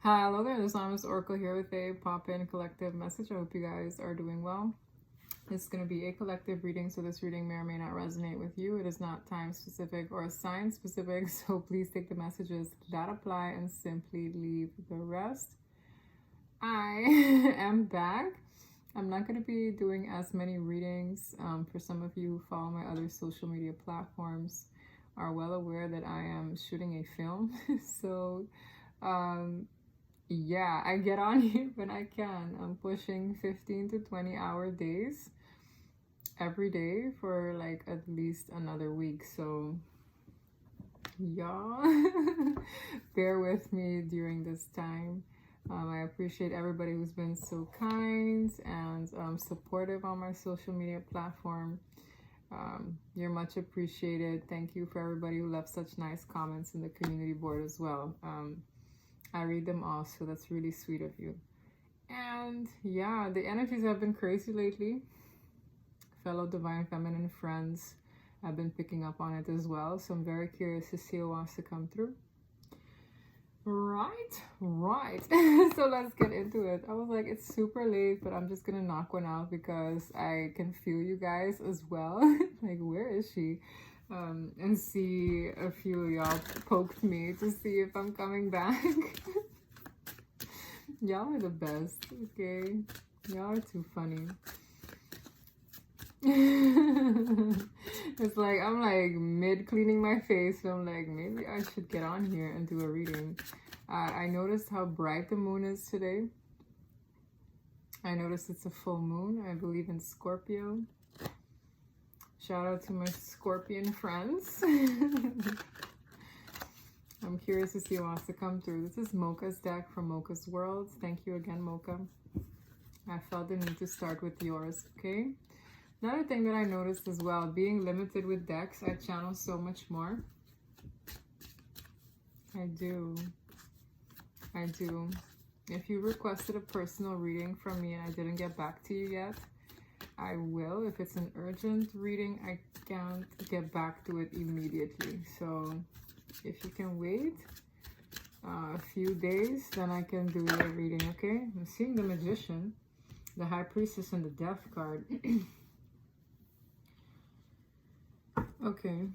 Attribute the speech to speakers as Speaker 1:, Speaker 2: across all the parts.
Speaker 1: Hello there, this is Oracle here with a pop-in collective message. I hope you guys are doing well. This is going to be a collective reading, so this reading may or may not resonate with you. It is not time specific or sign specific, so please take the messages that apply and simply leave the rest. I am back. I'm not going to be doing as many readings. For some of you who follow my other social media platforms are well aware that I am shooting a film. So yeah, I get on here when I can. I'm pushing 15 to 20-hour days every day for like at least another week. So y'all bear with me during this time. I appreciate everybody who's been so kind and supportive on my social media platform. You're much appreciated. Thank you for everybody who left such nice comments in the community board as well. I read them all, so that's really sweet of you. And yeah, the energies have been crazy lately. Fellow divine feminine friends have been picking up on it as well, so I'm very curious to see who wants to come through. Right. So let's get into it. I was like, it's super late, but I'm just gonna knock one out because I can feel you guys as well. Like, where is she? And see a few of y'all poked me to see if I'm coming back. Y'all are the best, okay? Y'all are too funny. It's like I'm like mid cleaning my face, so I'm like, maybe I should get on here and do a reading. I noticed how bright the moon is today. I noticed it's a full moon. I believe in Scorpio. Shout out to my Scorpion friends. I'm curious to see who wants to come through. This is Mocha's deck from Mocha's World. Thank you again, Mocha. I felt the need to start with yours, okay? Another thing that I noticed as well, being limited with decks, I channel so much more. I do. If you requested a personal reading from me and I didn't get back to you yet, I will. If it's an urgent reading, I can't get back to it immediately. So if you can wait a few days, then I can do a reading, okay? I'm seeing the Magician, the High Priestess, and the Death card. Okay.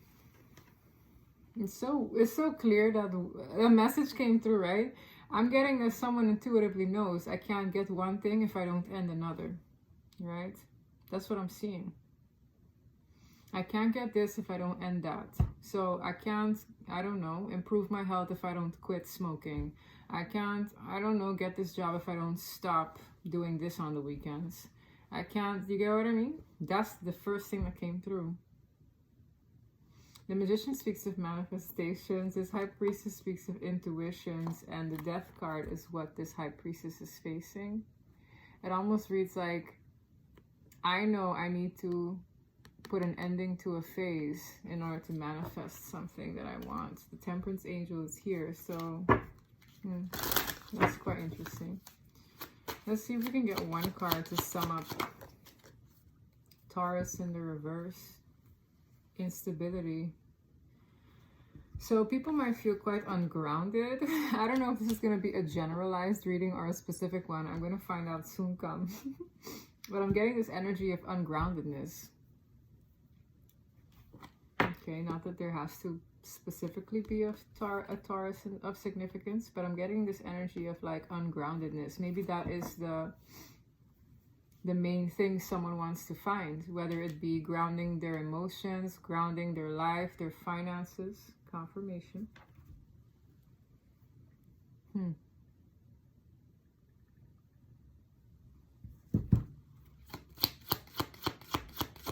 Speaker 1: It's so clear that the message came through, right? I'm getting that someone intuitively knows I can't get one thing if I don't end another, right? That's what I'm seeing. I can't get this if I don't end that. So I can't, I don't know, improve my health if I don't quit smoking. I can't, I don't know, get this job if I don't stop doing this on the weekends. I can't, you get what I mean? That's the first thing that came through. The Magician speaks of manifestations. This High Priestess speaks of intuitions. And the Death card is what this High Priestess is facing. It almost reads like, I know I need to put an ending to a phase in order to manifest something that I want. The Temperance Angel is here, so that's quite interesting. Let's see if we can get one card to sum up Taurus in the reverse. Instability. So people might feel quite ungrounded. I don't know if this is going to be a generalized reading or a specific one. I'm going to find out soon come. But I'm getting this energy of ungroundedness. Okay, not that there has to specifically be a Taurus of significance, but I'm getting this energy of like ungroundedness. Maybe that is the main thing someone wants to find, whether it be grounding their emotions, grounding their life, their finances. Confirmation.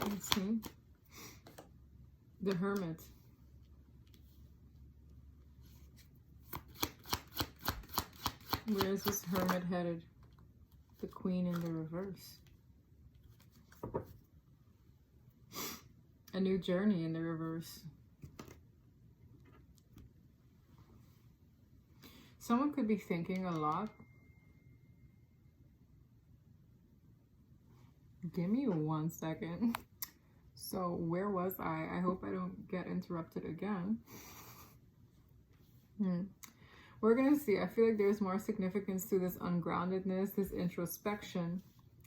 Speaker 1: Let's see. The Hermit. Where is this Hermit headed? The Queen in the reverse. A new journey in the reverse. Someone could be thinking a lot. Give me 1 second. So where was I? I hope I don't get interrupted again. We're going to see. I feel like there's more significance to this ungroundedness, this introspection,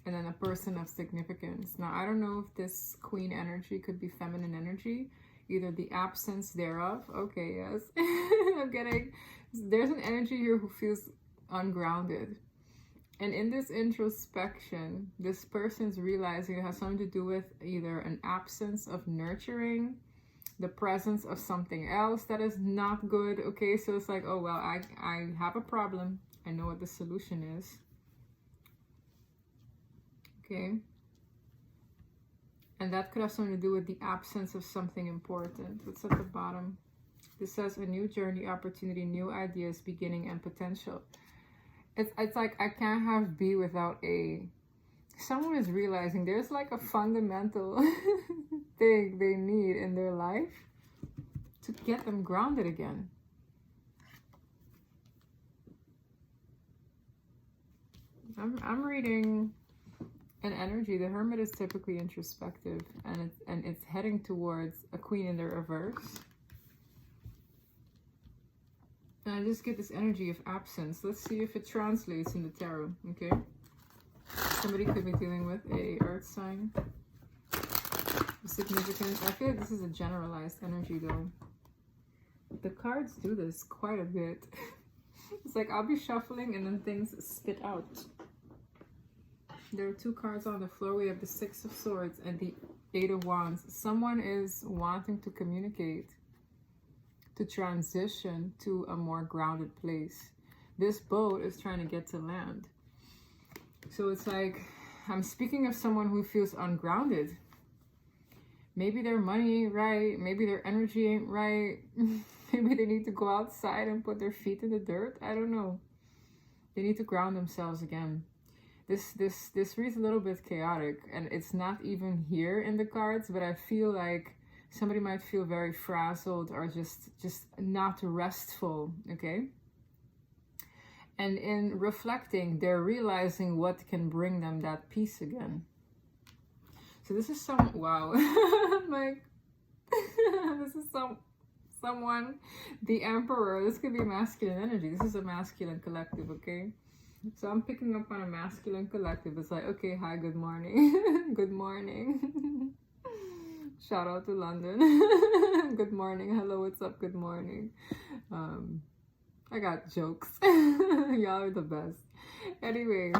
Speaker 1: and then a person of significance. Now, I don't know if this queen energy could be feminine energy, either the absence thereof. Okay, yes. I'm getting, there's an energy here who feels ungrounded. And in this introspection, this person's realizing it has something to do with either an absence of nurturing, the presence of something else that is not good. Okay, so it's like, oh, well, I have a problem. I know what the solution is. Okay. And that could have something to do with the absence of something important. What's at the bottom? This says a new journey, opportunity, new ideas, beginning, and potential. It's like I can't have B without A. Someone is realizing there's like a fundamental thing they need in their life to get them grounded again. I'm reading an energy. The Hermit is typically introspective, and it's heading towards a Queen in the reverse. And I just get this energy of absence. Let's see if it translates in the tarot, okay? Somebody could be dealing with a earth sign. Significance. I feel like this is a generalized energy though. The cards do this quite a bit. It's like I'll be shuffling and then things spit out. There are two cards on the floor. We have the Six of Swords and the Eight of Wands. Someone is wanting to communicate, to transition to a more grounded place. This boat is trying to get to land. So it's like, I'm speaking of someone who feels ungrounded. Maybe their money ain't right. Maybe their energy ain't right. Maybe they need to go outside and put their feet in the dirt. I don't know. They need to ground themselves again. This reads a little bit chaotic, and it's not even here in the cards, but I feel like somebody might feel very frazzled or just not restful, okay? And in reflecting, they're realizing what can bring them that peace again. So this is wow. Like, this is someone, the Emperor. This could be masculine energy. This is a masculine collective, okay? So I'm picking up on a masculine collective. It's like, okay, hi, good morning. Good morning. Shout out to London. Good morning. Hello, what's up? Good morning. I got jokes. Y'all are the best. Anyways,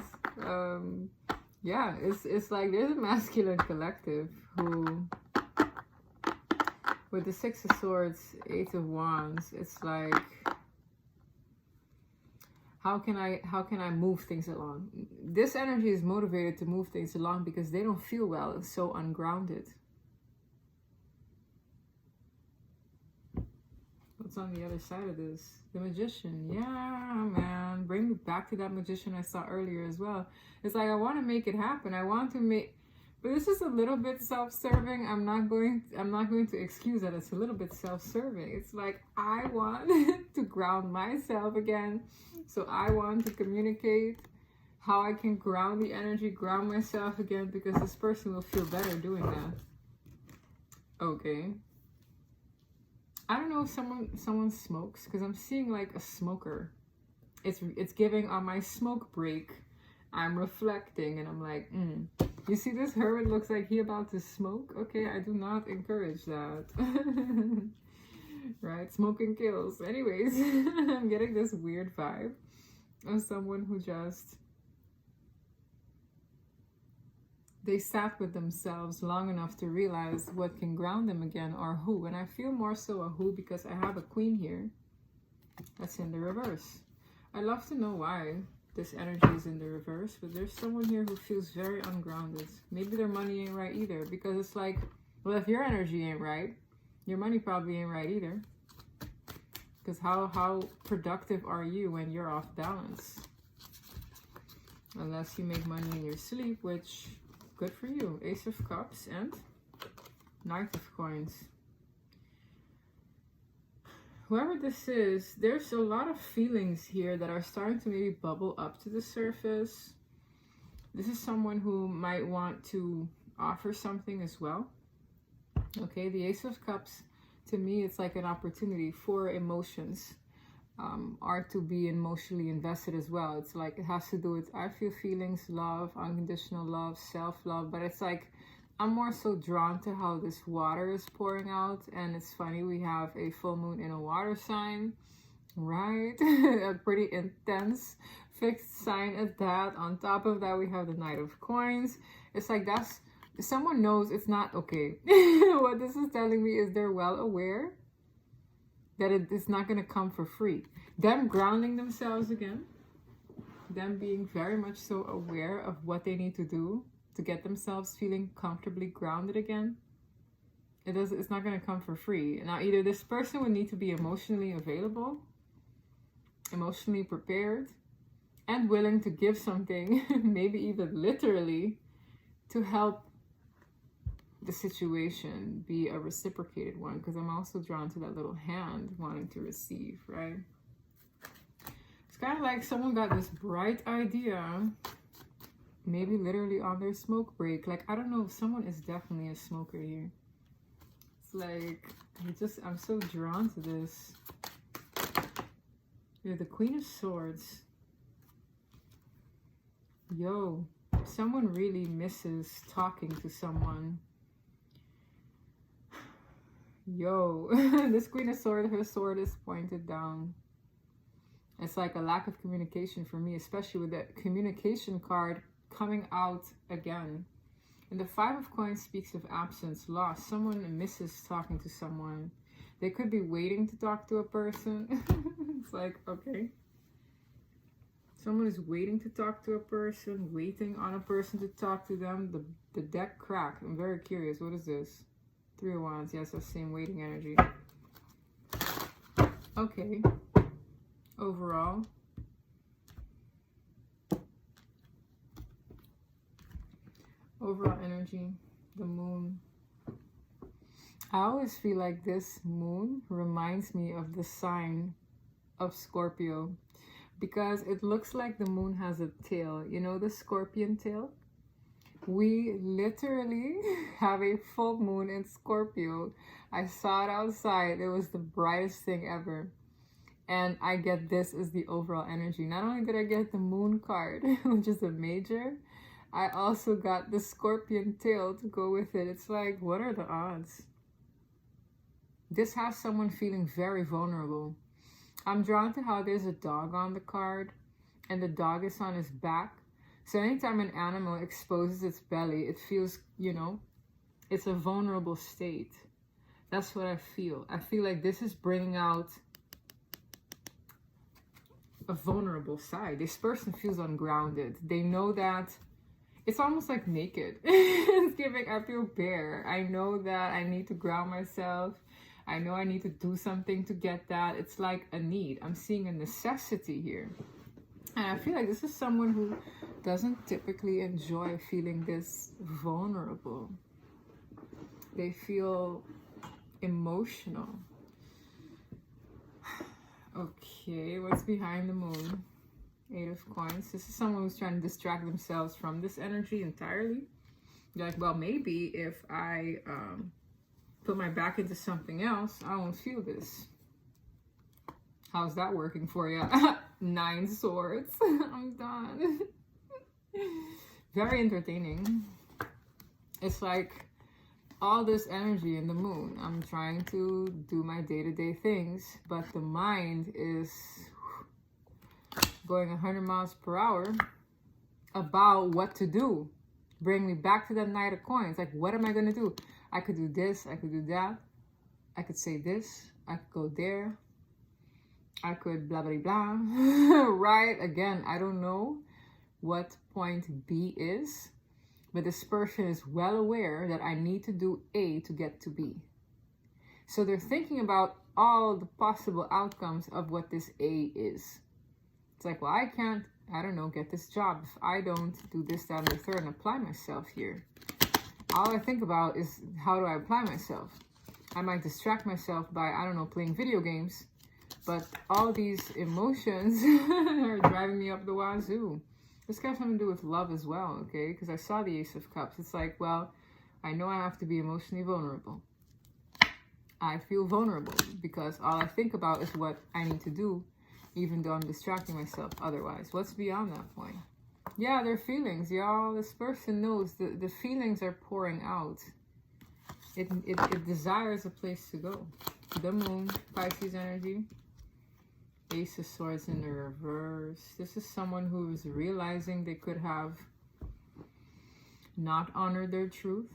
Speaker 1: yeah, it's like there's a masculine collective who, with the Six of Swords, Eight of Wands, it's like, how can I move things along? This energy is motivated to move things along because they don't feel well. It's so ungrounded. What's on the other side of this? The Magician. Yeah, man. Bring me back to that Magician I saw earlier as well. It's like I want to make it happen. I want to make, but this is a little bit self-serving. I'm not going to excuse that. It's a little bit self-serving. It's like I want to ground myself again. So I want to communicate how I can ground the energy, ground myself again, because this person will feel better doing that. Okay. I don't know if someone smokes, because I'm seeing like a smoker. It's giving on my smoke break. I'm reflecting and I'm like, You see this Hermit looks like he about to smoke? Okay, I do not encourage that. Right? Smoking kills. Anyways, I'm getting this weird vibe of someone who just, they sat with themselves long enough to realize what can ground them again, or who. And I feel more so a who because I have a Queen here that's in the reverse. I'd love to know why this energy is in the reverse, but there's someone here who feels very ungrounded. Maybe their money ain't right either, because it's like, well, if your energy ain't right, your money probably ain't right either. Because how productive are you when you're off balance? Unless you make money in your sleep, which, good for you. Ace of Cups and Knight of Coins. Whoever this is, there's a lot of feelings here that are starting to maybe bubble up to the surface. This is someone who might want to offer something as well. Okay, the Ace of Cups, to me, it's like an opportunity for emotions. are to be emotionally invested as well. It's like it has to do with I feel feelings, love, unconditional love, self-love, but it's like I'm more so drawn to how this water is pouring out. And it's funny, we have a full moon in a water sign, right? A pretty intense fixed sign at that. On top of that, we have the Knight of Coins. It's like that's someone knows it's not okay. What this is telling me is they're well aware that it's not going to come for free. Them grounding themselves again, them being very much so aware of what they need to do to get themselves feeling comfortably grounded again. It's not going to come for free. Now, either this person would need to be emotionally available, emotionally prepared, and willing to give something, maybe even literally, to help the situation be a reciprocated one, because I'm also drawn to that little hand wanting to receive, right? It's kind of like someone got this bright idea, maybe literally on their smoke break. Like, I don't know, someone is definitely a smoker here. It's like, I'm so drawn to this. You're the Queen of Swords. Yo, someone really misses talking to someone. Yo, this Queen of Swords, her sword is pointed down. It's like a lack of communication for me, especially with that communication card coming out again. And the Five of Coins speaks of absence, loss. Someone misses talking to someone. They could be waiting to talk to a person. It's like, okay. Someone is waiting to talk to a person, waiting on a person to talk to them. The deck cracked. I'm very curious. What is this? Three of Wands. Yes, that same waiting energy. Okay. Overall. Overall energy. The moon. I always feel like this moon reminds me of the sign of Scorpio, because it looks like the moon has a tail. You know, the scorpion tail? We literally have a full moon in Scorpio. I saw it outside. It was the brightest thing ever. And I get this as the overall energy. Not only did I get the moon card, which is a major, I also got the scorpion tail to go with it. It's like, what are the odds? This has someone feeling very vulnerable. I'm drawn to how there's a dog on the card, and the dog is on his back. So anytime an animal exposes its belly, it feels, you know, it's a vulnerable state. That's what I feel. I feel like this is bringing out a vulnerable side. This person feels ungrounded. They know that it's almost like naked. It's giving, I feel bare. I know that I need to ground myself. I know I need to do something to get that. It's like a need. I'm seeing a necessity here. And I feel like this is someone who doesn't typically enjoy feeling this vulnerable. They feel emotional. Okay, what's behind the moon? Eight of Coins. This is someone who's trying to distract themselves from this energy entirely. You're like, well, maybe if I put my back into something else, I won't feel this. How's that working for you? 9 swords. I'm done. Very entertaining. It's like all this energy in the moon. I'm trying to do my day-to-day things, but the mind is going 100 miles per hour about what to do. Bring me back to that Knight of Coins. Like, what am I going to do? I could do this. I could do that. I could say this. I could go there. I could blah, blah, blah. Right? Again, I don't know what point B is, but this person is well aware that I need to do A to get to B. So they're thinking about all the possible outcomes of what this A is. It's like, well, I can't, I don't know, get this job if I don't do this, that, and the third and apply myself here. All I think about is, how do I apply myself? I might distract myself by, I don't know, playing video games. But all these emotions are driving me up the wazoo. This can have something to do with love as well, okay? Because I saw the Ace of Cups. It's like, well, I know I have to be emotionally vulnerable. I feel vulnerable because all I think about is what I need to do even though I'm distracting myself otherwise. What's beyond that point? Yeah, their feelings, y'all. This person knows the feelings are pouring out. It desires a place to go. The moon, Pisces energy. Ace of Swords in the reverse. This is someone who is realizing they could have not honored their truth.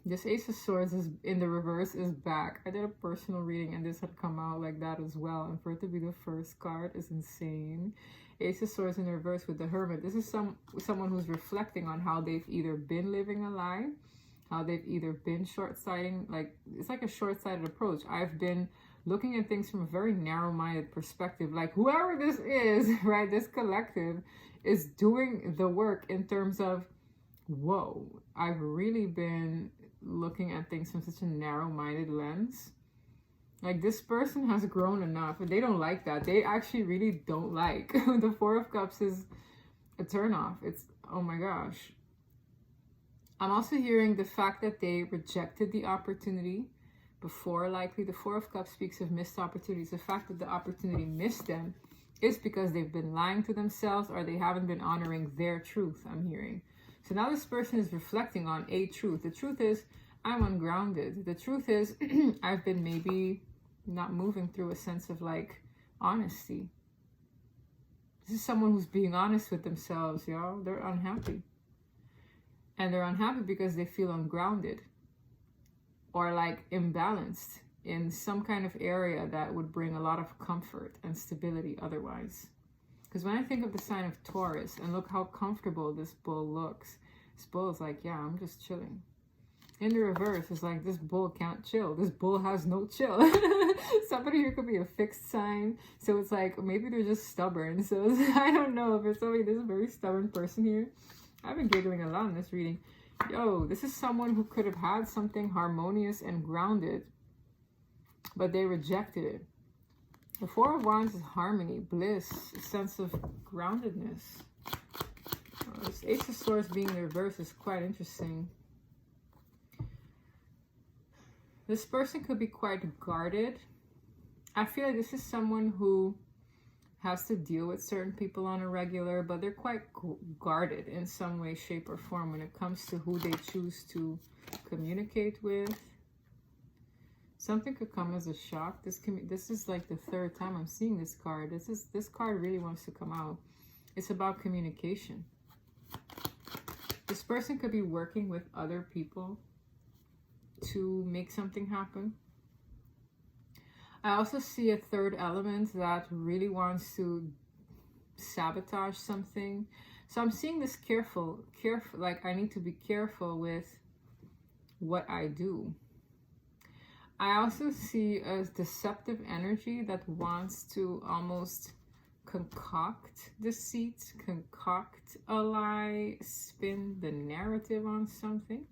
Speaker 1: This Ace of Swords is in the reverse is back. I did a personal reading and this had come out like that as well. And for it to be the first card is insane. Ace of Swords in the reverse with the Hermit. This is someone who's reflecting on how they've either been living a lie, how they've either been short-sighting. Like, it's like a short-sighted approach. I've been looking at things from a very narrow-minded perspective. Like, whoever this is, right, this collective is doing the work in terms of, whoa, I've really been looking at things from such a narrow-minded lens. Like, this person has grown enough, and they don't like that. They actually really don't like. The Four of Cups is a turnoff. It's, oh my gosh. I'm also hearing the fact that they rejected the opportunity before, likely. The Four of Cups speaks of missed opportunities. The fact that the opportunity missed them is because they've been lying to themselves or they haven't been honoring their truth, I'm hearing. So now this person is reflecting on a truth. The truth is, I'm ungrounded. The truth is, I've been maybe not moving through a sense of like honesty. This is someone who's being honest with themselves, y'all. They're unhappy. And they're unhappy because they feel ungrounded or like imbalanced in some kind of area that would bring a lot of comfort and stability otherwise. Because when I think of the sign of Taurus and look how comfortable this bull looks, this bull is like, yeah, I'm just chilling. In the reverse, it's like, this bull can't chill. This bull has no chill. Somebody here could be a fixed sign. So it's like, maybe they're just stubborn. So I don't know if it's somebody, there's a very stubborn person here. I've been giggling a lot in this reading. Yo, this is someone who could have had something harmonious and grounded, but they rejected it. The Four of Wands is harmony, bliss, a sense of groundedness. This Ace of Swords being the reverse is quite interesting. This person could be quite guarded. I feel like this is someone who has to deal with certain people on a regular, but they're quite guarded in some way, shape, or form when it comes to who they choose to communicate with. Something could come as a shock. This is like the third time I'm seeing this card. This card really wants to come out. It's about communication. This person could be working with other people to make something happen. I also see a third element that really wants to sabotage something. So I'm seeing this careful, like I need to be careful with what I do. I also see a deceptive energy that wants to almost concoct deceit, concoct a lie, spin the narrative on something.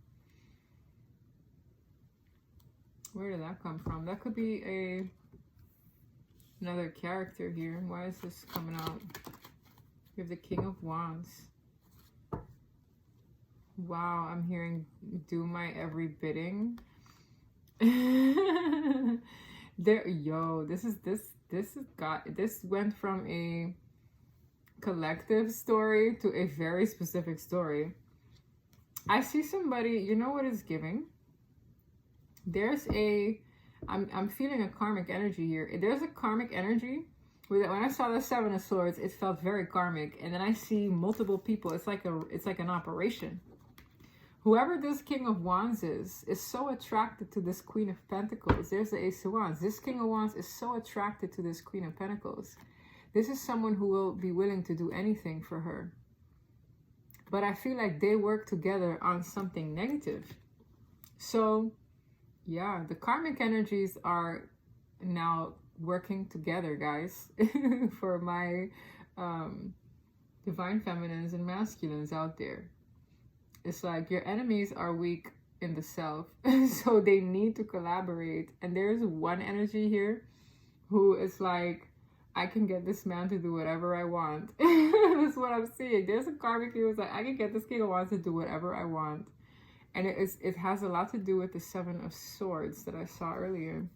Speaker 1: Where did that come from? That could be another character here. Why is this coming out? We have the King of Wands. Wow, I'm hearing do my every bidding. This went from a collective story to a very specific story. I see somebody, you know what is giving? There's I'm feeling a karmic energy here. There's a karmic energy. When I saw the Seven of Swords, it felt very karmic. And then I see multiple people. It's like an operation. Whoever this King of Wands is so attracted to this Queen of Pentacles. There's the Ace of Wands. This King of Wands is so attracted to this Queen of Pentacles. This is someone who will be willing to do anything for her. But I feel like they work together on something negative. So yeah, the karmic energies are now working together, guys, for my divine feminines and masculines out there. It's like your enemies are weak in the self, so they need to collaborate. And there's one energy here who is like, I can get this man to do whatever I want. That's what I'm seeing. There's a karmic here who's like, I can get this King of Wands to do whatever I want. And it has a lot to do with the Seven of Swords that I saw earlier.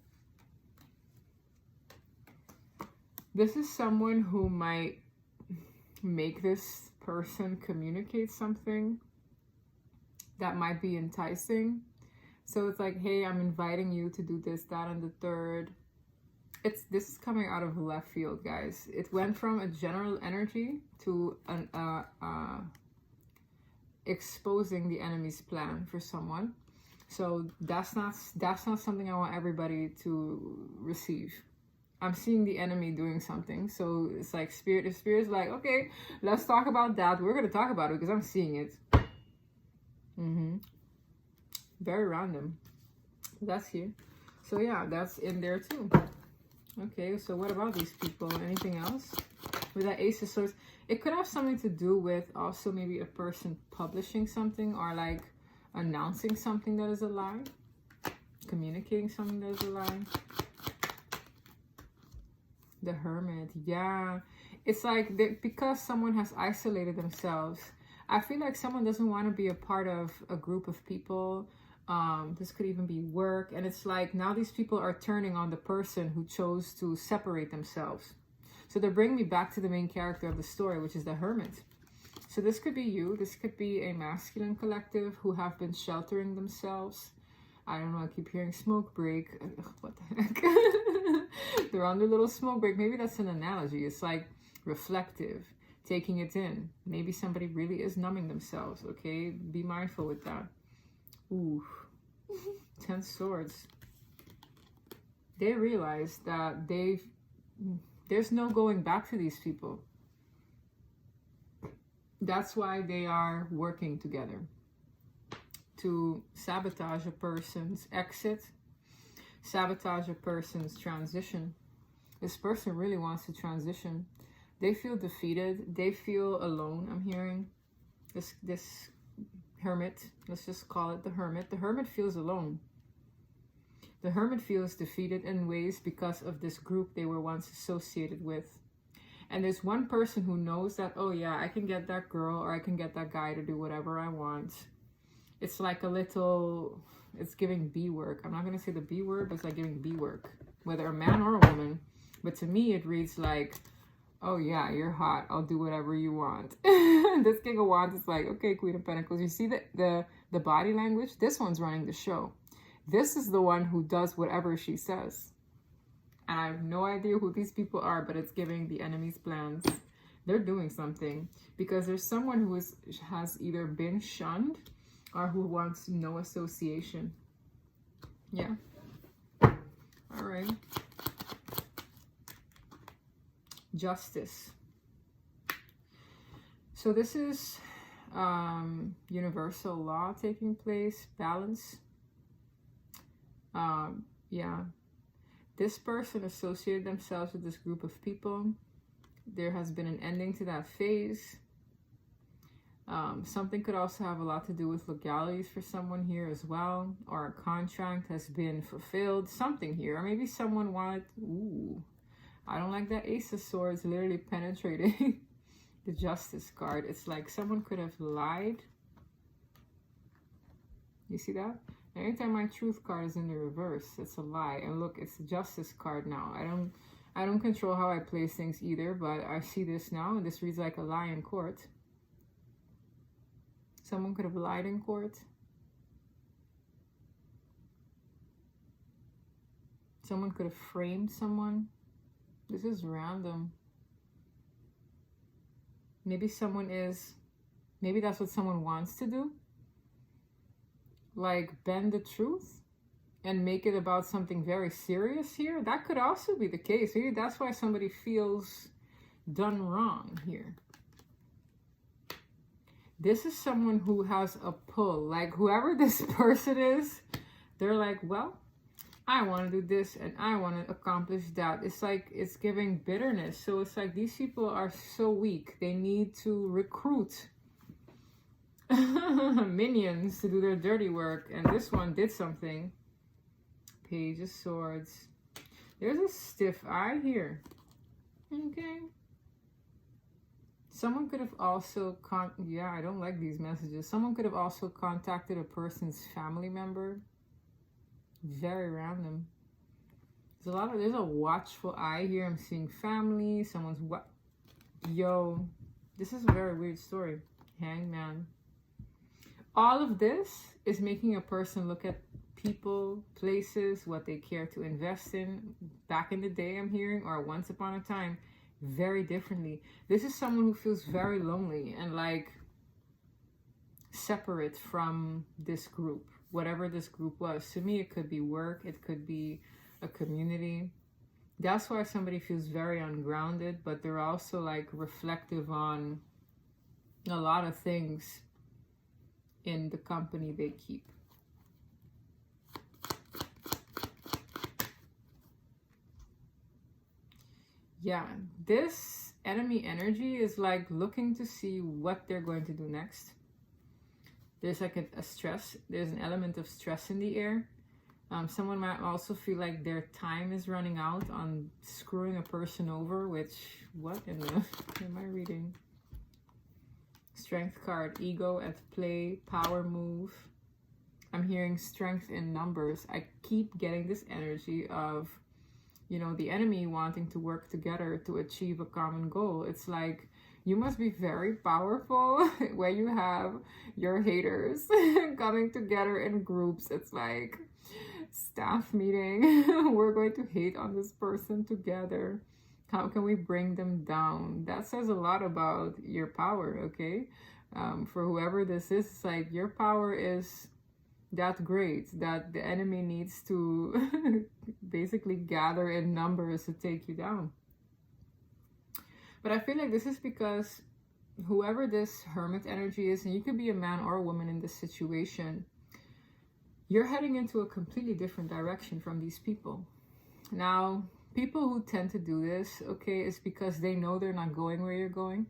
Speaker 1: This is someone who might make this person communicate something that might be enticing. So it's like, hey, I'm inviting you to do this, that, and the third. This is coming out of left field, guys. It went from a general energy to an exposing the enemy's plan for someone. So that's not something I want everybody to receive. I'm seeing the enemy doing something. So it's like spirit. If spirit's like, okay, let's talk about that. We're gonna talk about it because I'm seeing it. Very random. That's here. So yeah, that's in there too. Okay, so what about these people? Anything else? With that Ace of Swords, it could have something to do with also maybe a person publishing something or like announcing something that is a lie. Communicating something that is a lie. The Hermit, yeah. It's like because someone has isolated themselves. I feel like someone doesn't want to be a part of a group of people. This could even be work. And it's like now these people are turning on the person who chose to separate themselves. So they're bringing me back to the main character of the story, which is the Hermit. So this could be you. This could be a masculine collective who have been sheltering themselves. I don't know, I keep hearing smoke break. What the heck? They're on their little smoke break. Maybe that's an analogy. It's like reflective, taking it in. Maybe somebody really is numbing themselves, okay? Be mindful with that. Ooh, 10 swords. They realize that there's no going back to these people. That's why they are working together. To sabotage a person's exit, sabotage a person's transition. This person really wants to transition. They feel defeated. They feel alone, I'm hearing. This Hermit, let's just call it the Hermit. The Hermit feels alone. The Hermit feels defeated in ways because of this group they were once associated with. And there's one person who knows that, oh yeah, I can get that girl or I can get that guy to do whatever I want. It's like a little, it's giving B work. I'm not going to say the B word, but it's like giving B work. Whether a man or a woman. But to me, it reads like, oh yeah, you're hot. I'll do whatever you want. This King of Wands is like, okay, Queen of Pentacles. You see the body language? This one's running the show. This is the one who does whatever she says. And I have no idea who these people are, but it's giving the enemy's plans. They're doing something. Because there's someone who has either been shunned or who wants no association. Yeah. All right. Justice. So this is universal law taking place. Balance. Yeah. This person associated themselves with this group of people. There has been an ending to that phase. Something could also have a lot to do with legalities for someone here as well, or a contract has been fulfilled, something here, or maybe someone wanted, ooh, I don't like that Ace of Swords literally penetrating the Justice card. It's like someone could have lied. You see that? Anytime my Truth card is in the reverse, it's a lie. And look, it's the Justice card now. I don't control how I place things either, but I see this now, and this reads like a lie in court. Someone could have lied in court. Someone could have framed someone. This is random. Maybe maybe that's what someone wants to do. Like bend the truth and make it about something very serious here. That could also be the case. Maybe that's why somebody feels done wrong here. This is someone who has a pull. Like whoever this person is, they're like, well, I want to do this and I want to accomplish that. It's like it's giving bitterness. So it's like these people are so weak. They need to recruit minions to do their dirty work. And this one did something. Page of Swords. There's a stiff eye here. Okay. Someone could have also, yeah, I don't like these messages. Someone could have also contacted a person's family member. Very random. There's a watchful eye here. I'm seeing family, someone's yo, this is a very weird story. Hangman. All of this is making a person look at people, places, what they care to invest in back in the day, I'm hearing, or once upon a time, very differently. This is someone who feels very lonely and like separate from this group, whatever this group was. To me, it could be work, it could be a community. That's why somebody feels very ungrounded, but they're also like reflective on a lot of things in the company they keep. Yeah, this enemy energy is like looking to see what they're going to do next. There's like a stress, there's an element of stress in the air. Someone might also feel like their time is running out on screwing a person over, which, what in the, am I reading? Strength card, ego at play, power move. I'm hearing strength in numbers. I keep getting this energy of, you know, the enemy wanting to work together to achieve a common goal. It's like, you must be very powerful when you have your haters coming together in groups. It's like, staff meeting, we're going to hate on this person together. How can we bring them down? That says a lot about your power, okay? For whoever this is, it's like your power is that great that the enemy needs to basically gather in numbers to take you down. But I feel like this is because whoever this hermit energy is, and you could be a man or a woman in this situation, you're heading into a completely different direction from these people. Now, people who tend to do this, okay, is because they know they're not going where you're going.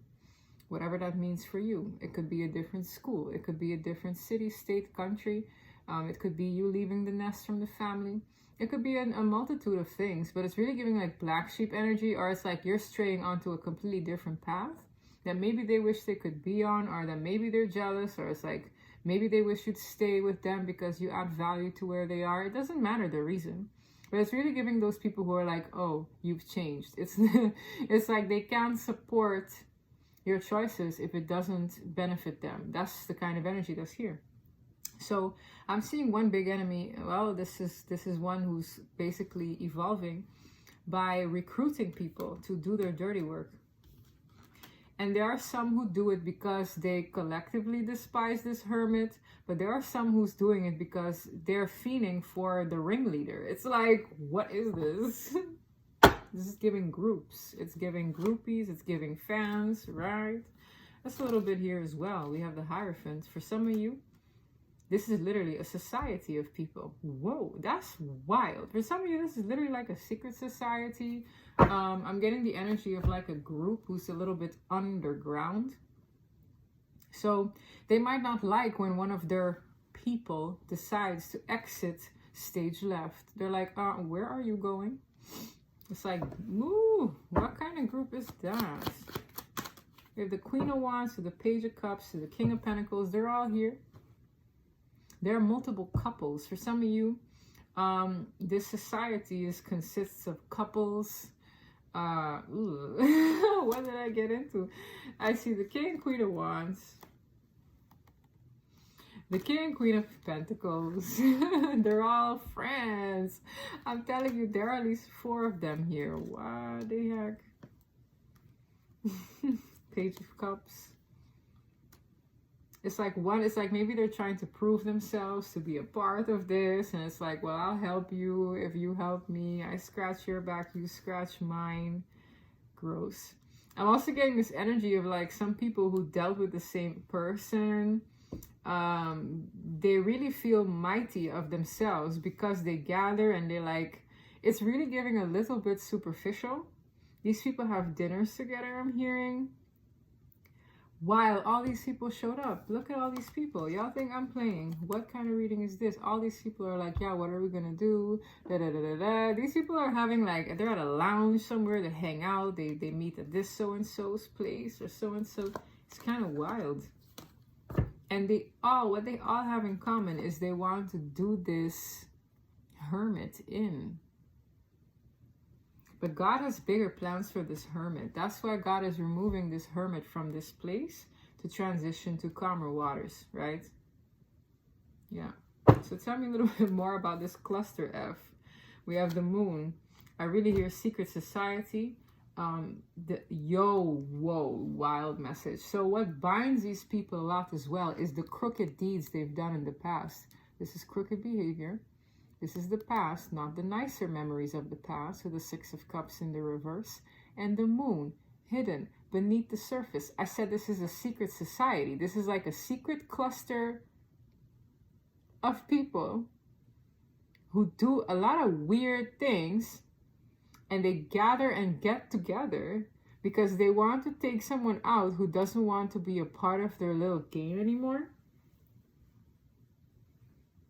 Speaker 1: Whatever that means for you. It could be a different school. It could be a different city, state, country. It could be you leaving the nest from the family. It could be a multitude of things, but it's really giving like black sheep energy, or it's like you're straying onto a completely different path that maybe they wish they could be on, or that maybe they're jealous, or it's like maybe they wish you'd stay with them because you add value to where they are. It doesn't matter the reason, but it's really giving those people who are like, oh, you've changed. It's like they can't support your choices if it doesn't benefit them. That's the kind of energy that's here. So I'm seeing one big enemy. Well, this is one who's basically evolving by recruiting people to do their dirty work. And there are some who do it because they collectively despise this hermit, but there are some who's doing it because they're fiending for the ringleader. It's like, what is this? This is giving groups. It's giving groupies. It's giving fans, right? That's a little bit here as well. We have the Hierophant. For some of you, this is literally a society of people. Whoa, that's wild. For some of you, this is literally like a secret society. I'm getting the energy of like a group who's a little bit underground. So they might not like when one of their people decides to exit stage left. They're like, where are you going? It's like, ooh, what kind of group is that? We have the Queen of Wands to the Page of Cups to the King of Pentacles. They're all here. There are multiple couples. For some of you, this society consists of couples. What did I get into? I see the King and Queen of Wands. The King and Queen of Pentacles. They're all friends. I'm telling you, there are at least 4 of them here. What the heck? Page of Cups. It's like maybe they're trying to prove themselves to be a part of this. And it's like, well, I'll help you if you help me. I scratch your back, you scratch mine. Gross. I'm also getting this energy of like some people who dealt with the same person. They really feel mighty of themselves because they gather and they like, it's really giving a little bit superficial. These people have dinners together, I'm hearing. While all these people showed up. Look at all these people. Y'all think I'm playing. What kind of reading is this? All these people are like, yeah, what are we gonna do? Da, da, da, da, da. These people are having like, they're at a lounge somewhere to hang out. They meet at this so-and-so's place or so-and-so. It's kind of wild. And what they all have in common is they want to do this hermit in. But God has bigger plans for this hermit. That's why God is removing this hermit from this place to transition to calmer waters, right? Yeah. So tell me a little bit more about this cluster F. We have the moon. I really hear secret society. Wild message. So what binds these people a lot as well is the crooked deeds they've done in the past. This is crooked behavior. This is the past, not the nicer memories of the past, with the Six of Cups in the reverse, and the moon, hidden beneath the surface. I said this is a secret society. This is like a secret cluster of people who do a lot of weird things, and they gather and get together because they want to take someone out who doesn't want to be a part of their little game anymore.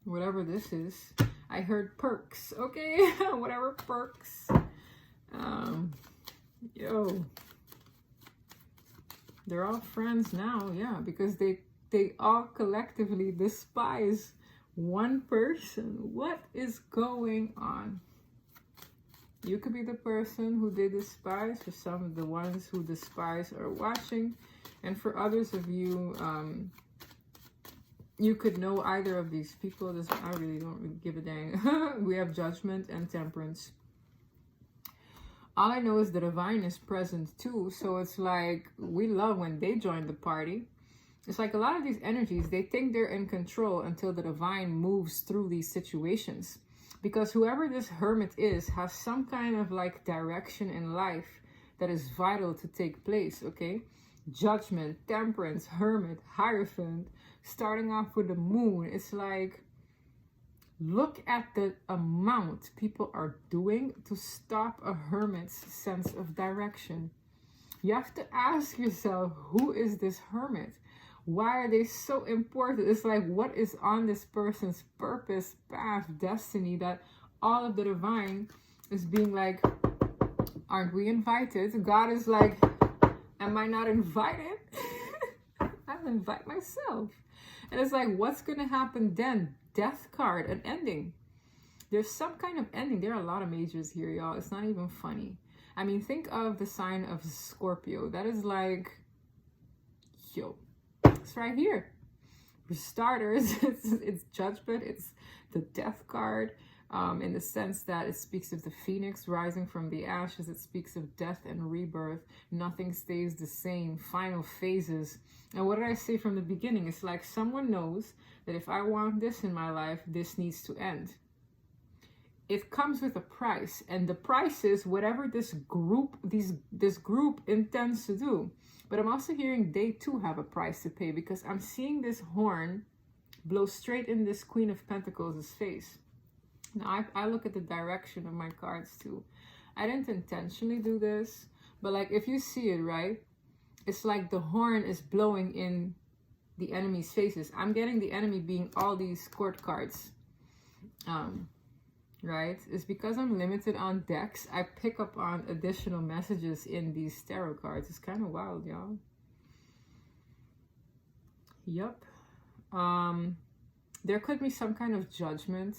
Speaker 1: Whatever this is. I heard perks, okay? Whatever perks. They're all friends now, yeah, because they all collectively despise one person. What is going on? You could be the person who they despise. For some of the ones who despise are watching, and for others of you, you could know either of these people. I really don't give a dang. We have Judgment and Temperance. All I know is the divine is present too. So it's like, we love when they join the party. It's like a lot of these energies, they think they're in control until the divine moves through these situations. Because whoever this hermit is has some kind of like direction in life that is vital to take place, okay? Judgment, Temperance, Hermit, Hierophant. Starting off with the moon, it's like, look at the amount people are doing to stop a hermit's sense of direction. You have to ask yourself, who is this hermit? Why are they so important? It's like, what is on this person's purpose, path, destiny, that all of the divine is being like, aren't we invited? God is like, am I not invited? I'll invite myself. And it's like, what's going to happen then? Death card, an ending. There's some kind of ending. There are a lot of majors here, y'all. It's not even funny. I mean, think of the sign of Scorpio. That is like, it's right here. For starters, it's Judgment. It's the Death card. In the sense that it speaks of the phoenix rising from the ashes. It speaks of death and rebirth. Nothing stays the same. Final phases. And what did I say from the beginning? It's like someone knows that if I want this in my life, this needs to end. It comes with a price. And the price is whatever this group intends to do. But I'm also hearing they too have a price to pay, because I'm seeing this horn blow straight in this Queen of Pentacles' face. Now, I look at the direction of my cards too. I didn't intentionally do this, but like if you see it, right? It's like the horn is blowing in the enemy's faces. I'm getting the enemy being all these court cards. Right? It's because I'm limited on decks. I pick up on additional messages in these tarot cards. It's kind of wild, y'all. Yup. There could be some kind of judgment.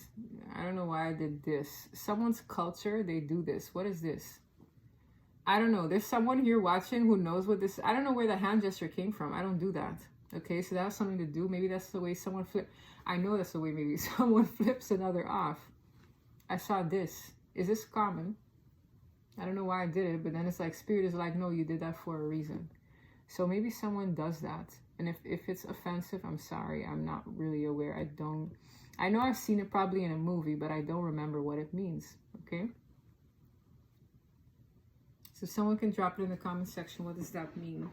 Speaker 1: I don't know why I did this. Someone's culture, they do this. What is this? I don't know. There's someone here watching who knows what this... I don't know where the hand gesture came from. I don't do that. Okay, so that has something to do. Maybe that's the way someone flips. I know that's the way maybe someone flips another off. I saw this. Is this common? I don't know why I did it, but then it's like Spirit is like, no, you did that for a reason. So maybe someone does that. And if it's offensive, I'm sorry. I'm not really aware. I know I've seen it probably in a movie, but I don't remember what it means. Okay? So someone can drop it in the comment section. What does that mean?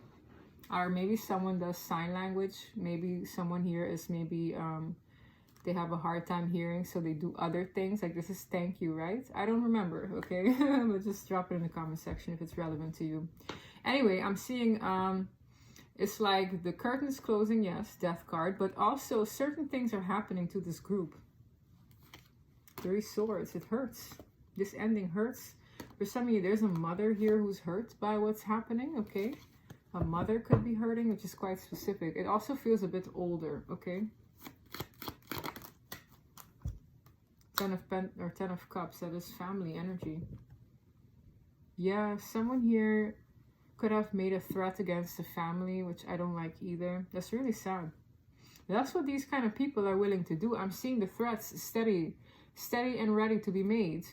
Speaker 1: Or maybe someone does sign language. Maybe someone here is they have a hard time hearing, so they do other things. Like this is thank you, right? I don't remember, okay? But just drop it in the comment section if it's relevant to you. Anyway, I'm seeing... it's like the curtain's closing, yes, Death card, but also certain things are happening to this group. 3 swords, it hurts. This ending hurts. For some of you, there's a mother here who's hurt by what's happening, okay? A mother could be hurting, which is quite specific. It also feels a bit older, okay? 10 of Cups, that is family energy. Yeah, someone here could have made a threat against the family, which I don't like either. That's really sad. That's what these kind of people are willing to do. I'm seeing the threats steady and ready to be made.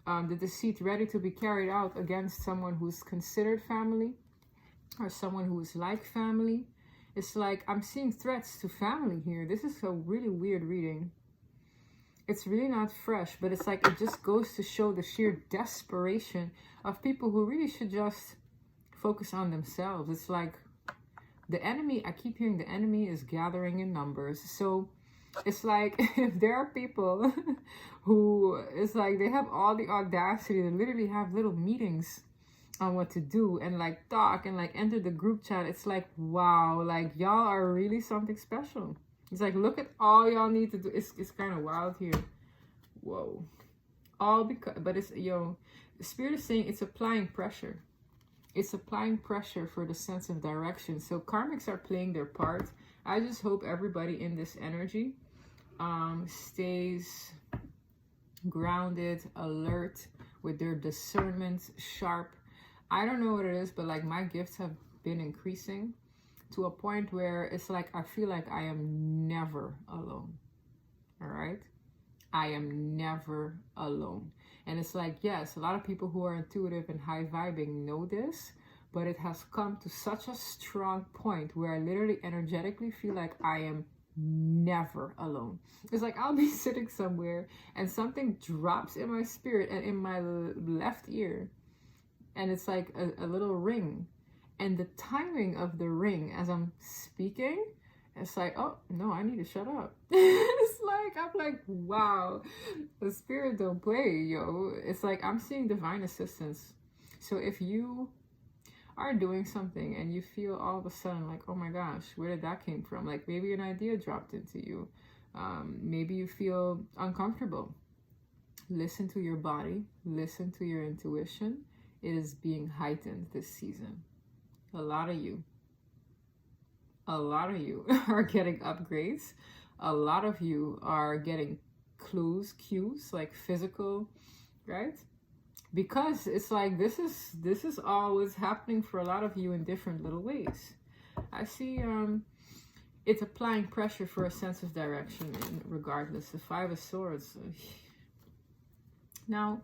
Speaker 1: The deceit ready to be carried out against someone who's considered family or someone who is like family. It's like I'm seeing threats to family here. This is a really weird reading. It's really not fresh, but it's like it just goes to show the sheer desperation of people who really should just focus on themselves. It's like the enemy, I keep hearing the enemy is gathering in numbers. So it's like if there are people who, it's like they have all the audacity to literally have little meetings on what to do and like talk and like enter the group chat. It's like, wow, like y'all are really something special. It's like, look at all y'all need to do. It's kind of wild here. Whoa. All because, but it's, yo, the spirit is saying it's applying pressure. It's applying pressure for the sense of direction. So karmics are playing their part. I just hope everybody in this energy stays grounded, alert, with their discernment sharp. I don't know what it is, but like my gifts have been increasing to a point where it's like I feel like I am never alone. All right? I am never alone. And it's like, yes, a lot of people who are intuitive and high vibing know this, but it has come to such a strong point where I literally energetically feel like I am never alone. It's like I'll be sitting somewhere and something drops in my spirit and in my left ear, and it's like a little ring, and the timing of the ring as I'm speaking, it's like, oh no, I need to shut up. It's like I'm like, wow, the spirit don't play, yo. It's like I'm seeing divine assistance. So if you are doing something and you feel all of a sudden like, oh my gosh, where did that came from? Like maybe an idea dropped into you. Maybe you feel uncomfortable. Listen to your body. Listen to your intuition. It is being heightened this season. A lot of you are getting upgrades. A lot of you are getting cues, like physical, right? Because it's like this is always happening for a lot of you in different little ways. I see it's applying pressure for a sense of direction, and regardless. The Five of Swords. Now,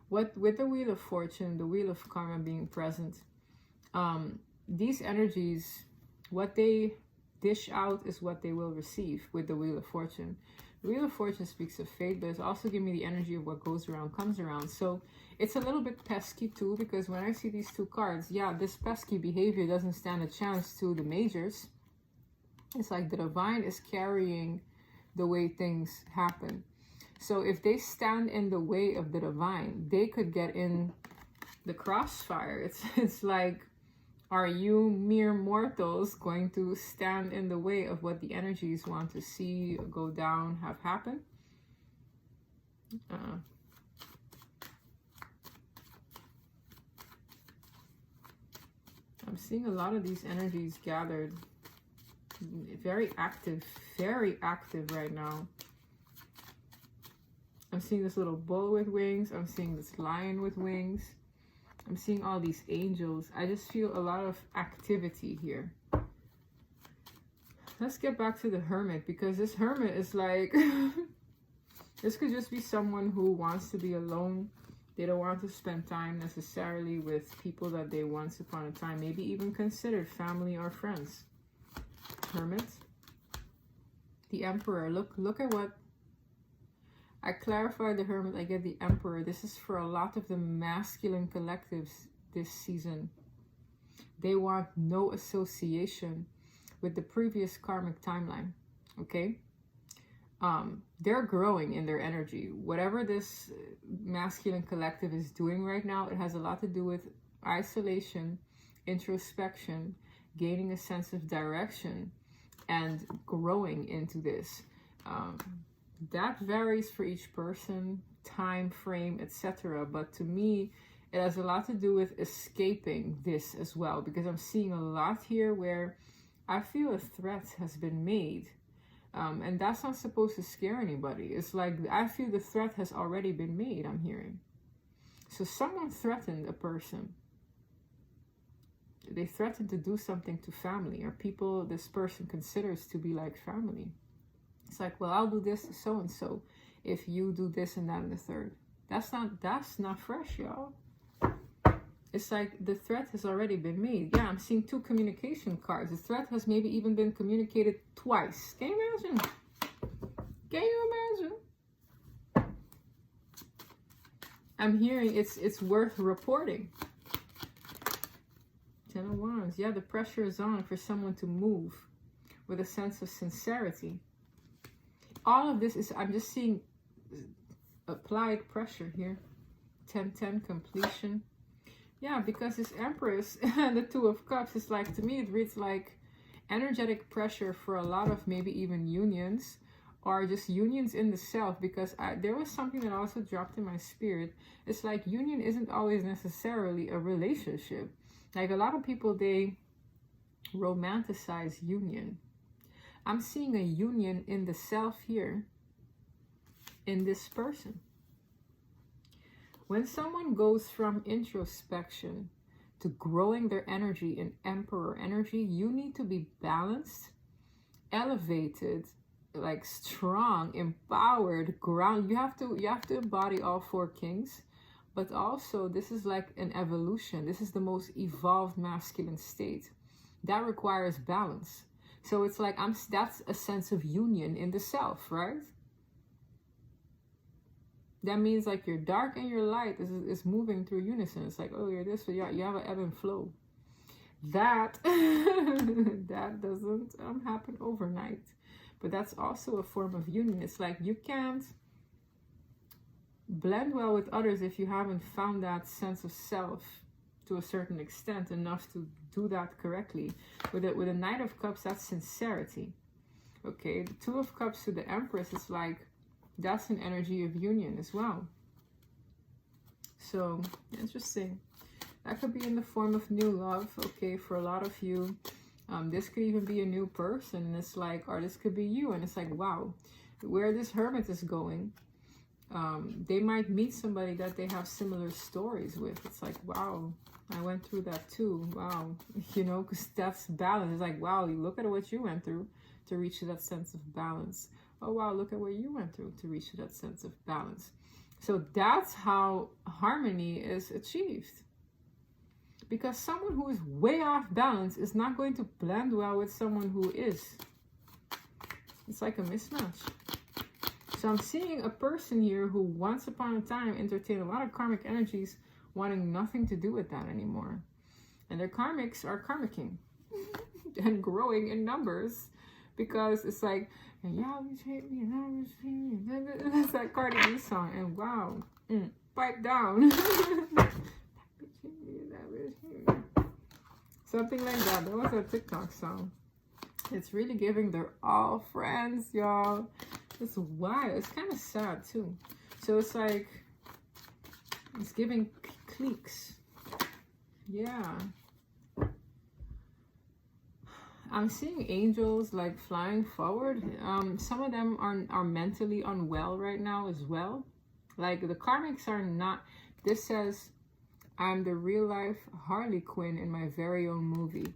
Speaker 1: what with the Wheel of Fortune, the Wheel of Karma being present, these energies, what they dish out is what they will receive with the Wheel of Fortune. The Wheel of Fortune speaks of fate, but it's also giving me the energy of what goes around comes around. So it's a little bit pesky too, because when I see these two cards, yeah, this pesky behavior doesn't stand a chance to the majors. It's like the divine is carrying the way things happen. So if they stand in the way of the divine, they could get in the crossfire. It's like, are you mere mortals going to stand in the way of what the energies want to see go down, have happen? I'm seeing a lot of these energies gathered. Very active right now. I'm seeing this little bull with wings. I'm seeing this lion with wings. I'm seeing all these angels. I just feel a lot of activity here. Let's get back to the Hermit, because this Hermit is like, this could just be someone who wants to be alone. They don't want to spend time necessarily with people that they once upon a time maybe even considered family or friends. Hermit. The Emperor. Look at what I clarified. The Hermit, I get the Emperor. This is for a lot of the masculine collectives this season. They want no association with the previous karmic timeline. Okay? They're growing in their energy. Whatever this masculine collective is doing right now, it has a lot to do with isolation, introspection, gaining a sense of direction, and growing into this. That varies for each person, time frame, etc. But to me, it has a lot to do with escaping this as well, because I'm seeing a lot here where I feel a threat has been made. And that's not supposed to scare anybody. It's like I feel the threat has already been made, I'm hearing. So someone threatened a person. They threatened to do something to family or people this person considers to be like family. It's like, well, I'll do this to so and so if you do this and that and the third. That's not fresh, y'all. It's like the threat has already been made. Yeah, I'm seeing 2 communication cards. The threat has maybe even been communicated twice. Can you imagine? Can you imagine? I'm hearing it's worth reporting. 10 of Wands. Yeah, the pressure is on for someone to move with a sense of sincerity. All of this is, I'm just seeing applied pressure here. 10-10 completion. Yeah, because this Empress and the 2 of Cups is like, to me, it reads like energetic pressure for a lot of maybe even unions or just unions in the self, because there was something that also dropped in my spirit. It's like union isn't always necessarily a relationship. Like a lot of people, they romanticize union. I'm seeing a union in the self here, in this person. When someone goes from introspection to growing their energy in Emperor energy, you need to be balanced, elevated, like strong, empowered, ground. You have to embody all 4 kings. But also, this is like an evolution. This is the most evolved masculine state. That requires balance. So it's like, that's a sense of union in the self, right? That means like your dark and your light is moving through unison. It's like, oh, you're this, but you have an ebb and flow. That, that doesn't happen overnight. But that's also a form of union. It's like you can't blend well with others if you haven't found that sense of self to a certain extent enough to do that correctly. With a Knight of Cups, that's sincerity. Okay, the 2 of Cups to the Empress is like, that's an energy of union as well. So interesting. That could be in the form of new love. Okay, for a lot of you, this could even be a new person, and it's like, or this could be you, and it's like, wow, where this Hermit is going. They might meet somebody that they have similar stories with. It's like, wow, I went through that too. Wow, you know, because that's balance. It's like, wow, you look at what you went through to reach that sense of balance. Oh, wow, look at what you went through to reach that sense of balance. So that's how harmony is achieved. Because someone who is way off balance is not going to blend well with someone who is. It's like a mismatch. So I'm seeing a person here who once upon a time entertained a lot of karmic energies, wanting nothing to do with that anymore. And their karmics are karmicking and growing in numbers, because it's like, and you always hate me, and I always hate me. That's that Cardi B song. And wow, pipe down. Something like that. That was a TikTok song. It's really giving they're all friends, y'all. It's wild. It's kind of sad too. So it's like, it's giving cliques. Yeah. I'm seeing angels like flying forward. Some of them are mentally unwell right now as well. Like the karmics are not. This says, I'm the real life Harley Quinn in my very own movie.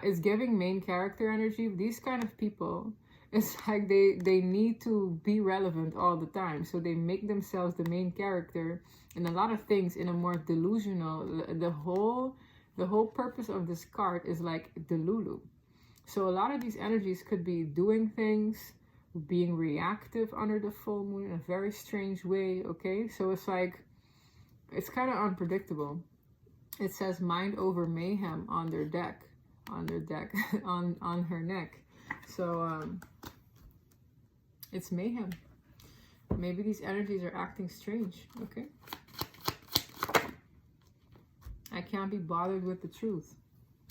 Speaker 1: It's giving main character energy. These kind of people, it's like they need to be relevant all the time. So they make themselves the main character in a lot of things in a more delusional. The whole purpose of this card is like Delulu. So a lot of these energies could be doing things, being reactive under the full moon in a very strange way, okay? So it's like, it's kind of unpredictable. It says mind over mayhem on their deck, on her neck. So it's mayhem. Maybe these energies are acting strange, okay? I can't be bothered with the truth.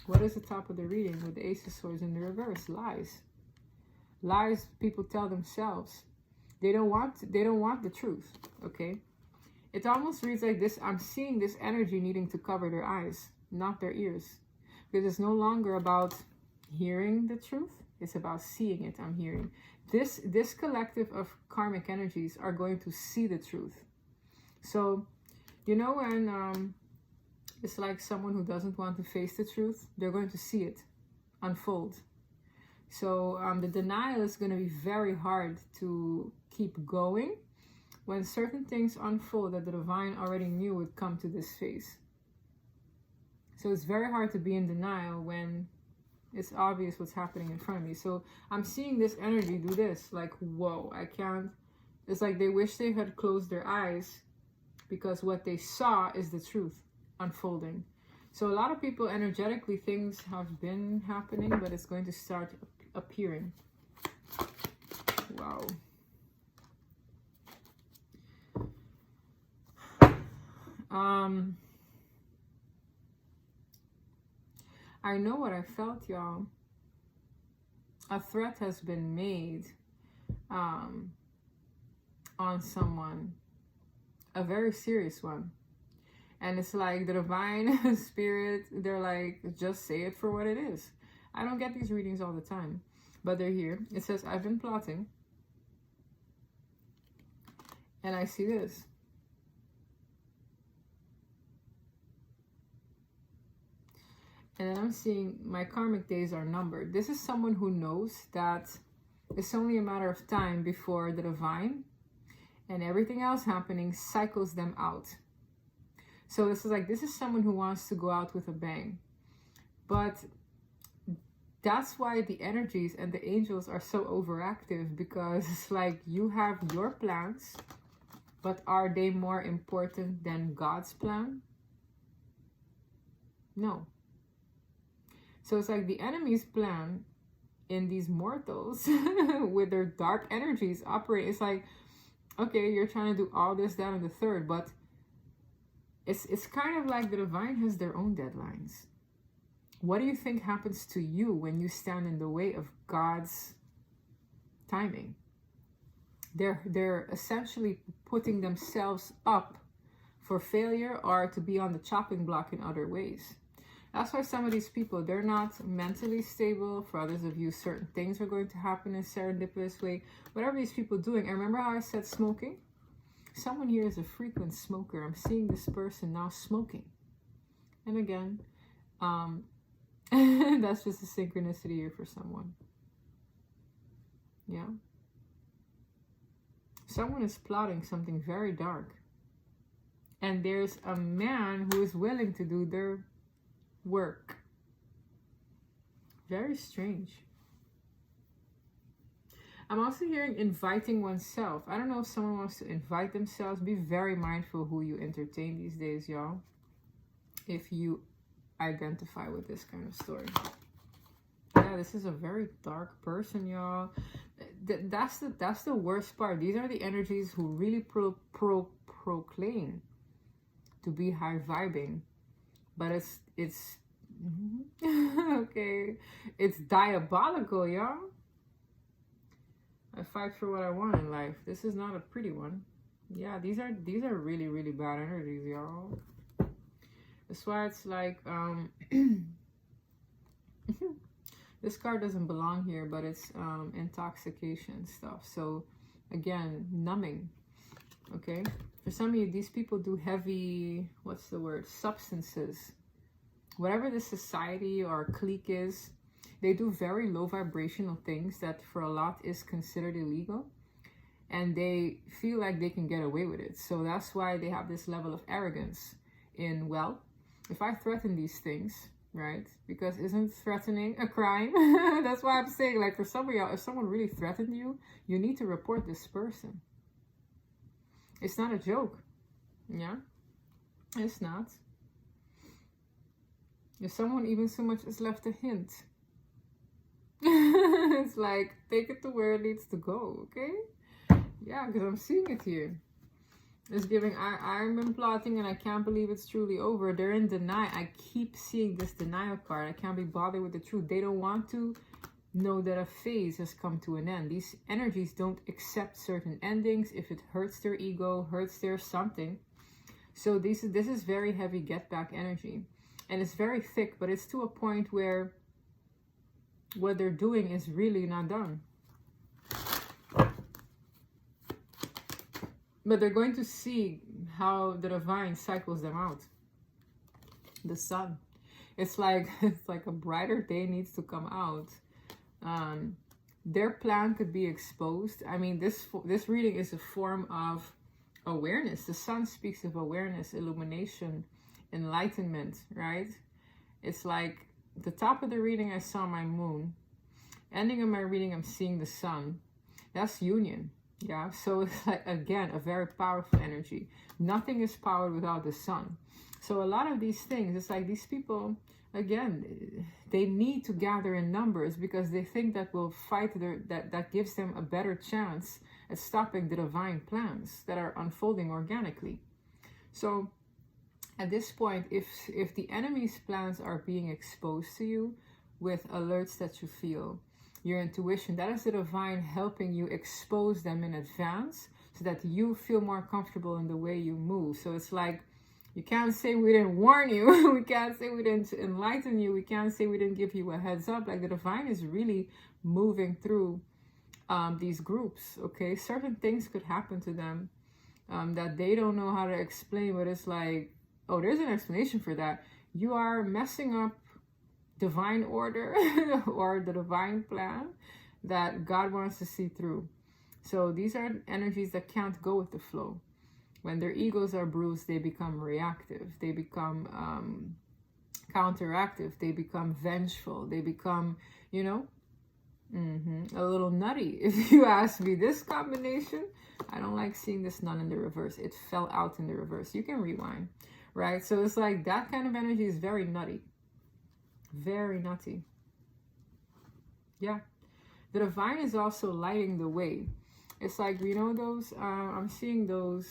Speaker 1: What is the top of the reading with the Ace of Swords in the reverse? Lies. Lies people tell themselves. They don't want the truth, okay? It almost reads like this. I'm seeing this energy needing to cover their eyes, not their ears. Because it's no longer about hearing the truth. It's about seeing it. I'm hearing. This collective of karmic energies are going to see the truth. So You know when it's like someone who doesn't want to face the truth, they're going to see it unfold. So the denial is going to be very hard to keep going when certain things unfold that the divine already knew would come to this phase. So it's very hard to be in denial when it's obvious what's happening in front of me. So I'm seeing this energy do this, like, whoa, I can't. It's like they wish they had closed their eyes because what they saw is the truth unfolding. So a lot of people energetically, things have been happening, but it's going to start appearing. Wow. I know what I felt, y'all. A threat has been made on someone, a very serious one. And it's like the divine spirit, they're like, just say it for what it is. I don't get these readings all the time, but they're here. It says, I've been plotting. And I see this. And then I'm seeing my karmic days are numbered. This is someone who knows that it's only a matter of time before the divine and everything else happening cycles them out. So this is someone who wants to go out with a bang. But that's why the energies and the angels are so overactive, because it's like you have your plans, but are they more important than God's plan? No. So it's like the enemy's plan in these mortals with their dark energies operate. It's like, okay, you're trying to do all this, that, and the third, but it's kind of like the divine has their own deadlines. What do you think happens to you when you stand in the way of God's timing? They're essentially putting themselves up for failure or to be on the chopping block in other ways. That's why some of these people, they're not mentally stable. For others of you, certain things are going to happen in a serendipitous way. Whatever these people doing. And remember how I said smoking? Someone here is a frequent smoker. I'm seeing this person now smoking. And again, that's just a synchronicity here for someone. Yeah. Someone is plotting something very dark. And there's a man who is willing to do their work. Very strange. I'm also hearing inviting oneself. I don't know if someone wants to invite themselves. Be very mindful who you entertain these days, y'all. If you identify with this kind of story. Yeah, this is a very dark person, y'all. That's the worst part. These are the energies who really proclaim to be high vibing. But it's okay. It's diabolical, y'all. I fight for what I want in life. This is not a pretty one. Yeah, these are really, really bad energies, y'all. That's why it's like this card doesn't belong here, but it's intoxication stuff. So again, numbing. Okay, for some of you, these people do heavy, what's the word, substances. Whatever the society or clique is, they do very low vibrational things that for a lot is considered illegal. And they feel like they can get away with it. So that's why they have this level of arrogance in, well, if I threaten these things, right? Because isn't threatening a crime? That's why I'm saying, like, for some of y'all, if someone really threatened you, you need to report this person. It's not a joke. Yeah? It's not. If someone even so much as left a hint, it's like, take it to where it needs to go, okay? Yeah, because I'm seeing it here. It's giving, I've been plotting and I can't believe it's truly over. They're in denial. I keep seeing this denial card. I can't be bothered with the truth. They don't want to know that a phase has come to an end. These energies don't accept certain endings if it hurts their ego, hurts their something. So this is very heavy get back energy. And it's very thick, but it's to a point where what they're doing is really not done. but they're going to see how the divine cycles them out. The sun. It's like a brighter day needs to come out. Their plan could be exposed. I mean, this reading is a form of awareness. The sun speaks of awareness, illumination, enlightenment, right? It's like the top of the reading, I saw my moon. Ending of my reading, I'm seeing the sun. That's union. Yeah, so it's like, again, a very powerful energy. Nothing is powered without the sun. So a lot of these things, it's like these people, again, they need to gather in numbers because they think that will fight that gives them a better chance at stopping the divine plans that are unfolding organically. So at this point, if the enemy's plans are being exposed to you with alerts that you feel, your intuition, that is the divine helping you expose them in advance so that you feel more comfortable in the way you move. So it's like, you can't say we didn't warn you. We can't say we didn't enlighten you. We can't say we didn't give you a heads up. Like the divine is really moving through these groups, okay? Certain things could happen to them that they don't know how to explain, but it's like, oh, there's an explanation for that. You are messing up divine order or the divine plan that God wants to see through. So these are energies that can't go with the flow. When their egos are bruised, they become reactive. They become counteractive. They become vengeful. They become, you know, a little nutty. If you ask me, this combination, I don't like seeing this nun in the reverse. It fell out in the reverse. You can rewind, right? So it's like that kind of energy is very nutty. Very nutty. Yeah. The divine is also lighting the way. It's like, you know, those, I'm seeing those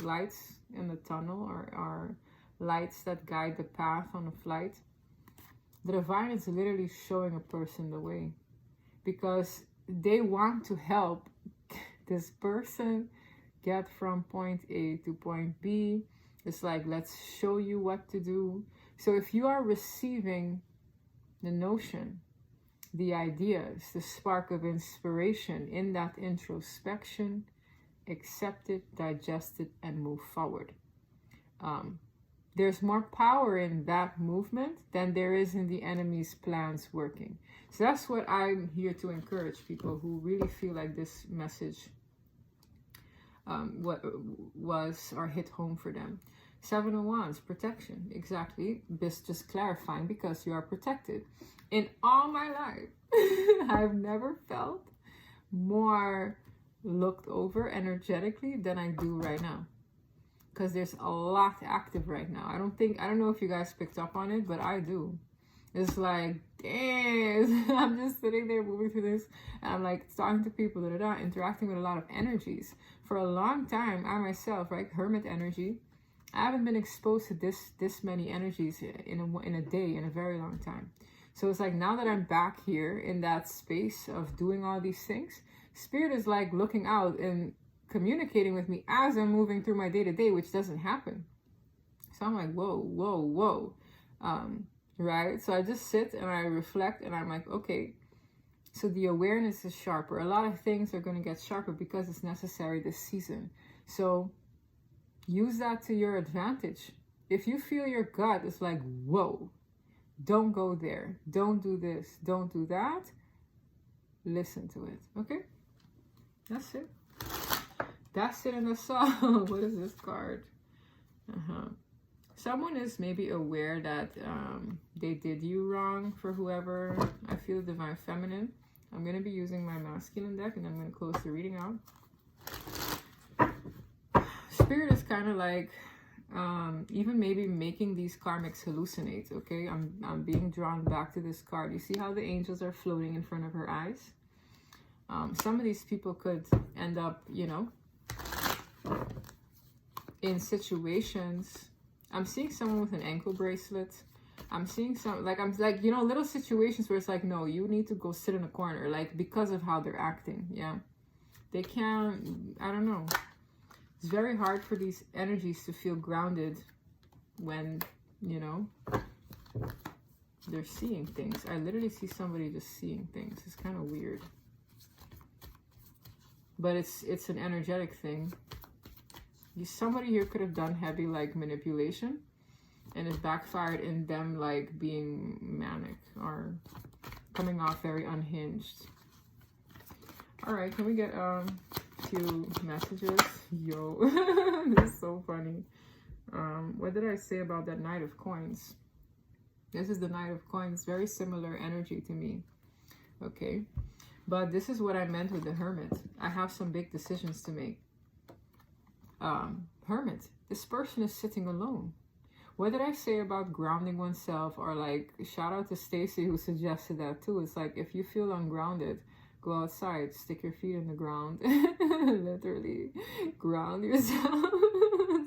Speaker 1: lights in the tunnel are lights that guide the path on a flight. The divine is literally showing a person the way because they want to help this person get from point A to point B. It's like, let's show you what to do. So if you are receiving the notion, the ideas, the spark of inspiration in that introspection, accept it, digest it, and move forward. There's more power in that movement than there is in the enemy's plans working. So that's what I'm here to encourage people who really feel like this message hit home for them. 7 of Wands, protection. Exactly. Just clarifying, because you are protected. In all my life, I've never felt more looked over energetically than I do right now. Because there's a lot active right now. I don't know if you guys picked up on it, but I do. It's like, damn, I'm just sitting there moving through this, and I'm like talking to people, interacting with a lot of energies. For a long time, I myself, right, hermit energy, I haven't been exposed to this many energies in a day in a very long time. So it's like, now that I'm back here in that space of doing all these things, Spirit is like looking out and communicating with me as I'm moving through my day-to-day, which doesn't happen. So I'm like, whoa. Right? So I just sit and I reflect and I'm like, okay, so the awareness is sharper. A lot of things are going to get sharper because it's necessary this season. So use that to your advantage. If you feel your gut is like, whoa, don't go there. Don't do this. Don't do that. Listen to it. Okay? That's it. That's it in the song. What is this card? Someone is maybe aware that they did you wrong, for whoever. I feel divine feminine. I'm going to be using my masculine deck, and I'm going to close the reading out. Spirit is kind of like even maybe making these karmics hallucinate. Okay, I'm being drawn back to this card. You see how the angels are floating in front of her eyes? Some of these people could end up, you know, in situations. I'm seeing someone with an ankle bracelet. I'm seeing some, you know, little situations where it's like, no, you need to go sit in a corner, like, because of how they're acting. Yeah, they can't, I don't know. It's very hard for these energies to feel grounded when, you know, they're seeing things. I literally see somebody just seeing things. It's kind of weird. But it's an energetic thing. Somebody here could have done heavy like manipulation, and it backfired in them like being manic or coming off very unhinged. All right, can we get a few messages? Yo, this is so funny. What did I say about that Knight of Coins? This is the Knight of Coins, very similar energy to me. Okay, but this is what I meant with the Hermit. I have some big decisions to make. Hermit, this person is sitting alone. What did I say about grounding oneself? Or like, shout out to Stacy who suggested that too. It's like, if you feel ungrounded, go outside, stick your feet in the ground, literally ground yourself.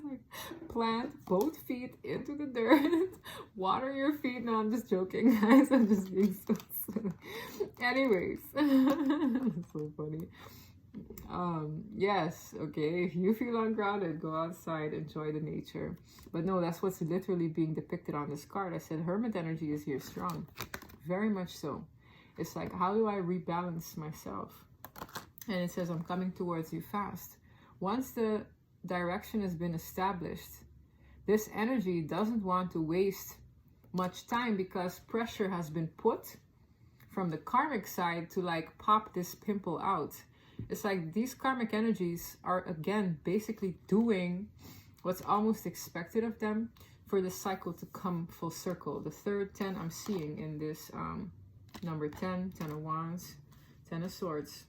Speaker 1: Like, plant both feet into the dirt, water your feet. No, I'm just joking, guys. I'm just being so silly. Anyways, it's so funny. Yes, okay, if you feel ungrounded, go outside, enjoy the nature. But no, that's what's literally being depicted on this card. I said Hermit energy is here strong, very much so. It's like, how do I rebalance myself? And it says, I'm coming towards you fast. Once the direction has been established, this energy doesn't want to waste much time because pressure has been put from the karmic side to like pop this pimple out. It's like these karmic energies are again basically doing what's almost expected of them for the cycle to come full circle. The third 10 I'm seeing in this number 10, 10 of Wands, 10 of Swords,